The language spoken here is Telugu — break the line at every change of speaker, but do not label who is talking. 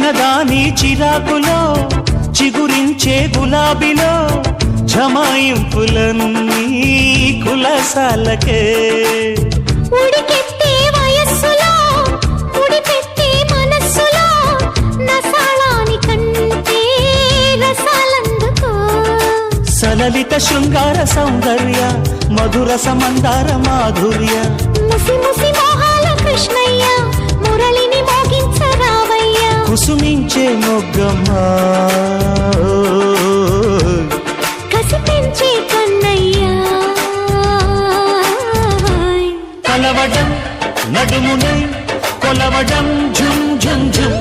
చిన్నదాని చిరాకులో చిగురించే గులాబీలో జమాయింపులన్నీ కులసాలకే
ఉడికెత్తే వయస్సులో ఉడిపెట్టే మనస్సులో నసాళాని కంటే రసాలందుకో
సలలిత శృంగార సౌందర్య మధుర సమందార మాధుర్య
ముసి ముసి మోహాల కృష్ణయ్య మురళిని మోగించరావయ్య
కుసుమించే మొగ్గమ్మా
కసి పెంచే కన్నయ్య
కలవడం నడుమునై కొలవడం ఝుమ్ ఝుమ్ ఝుమ్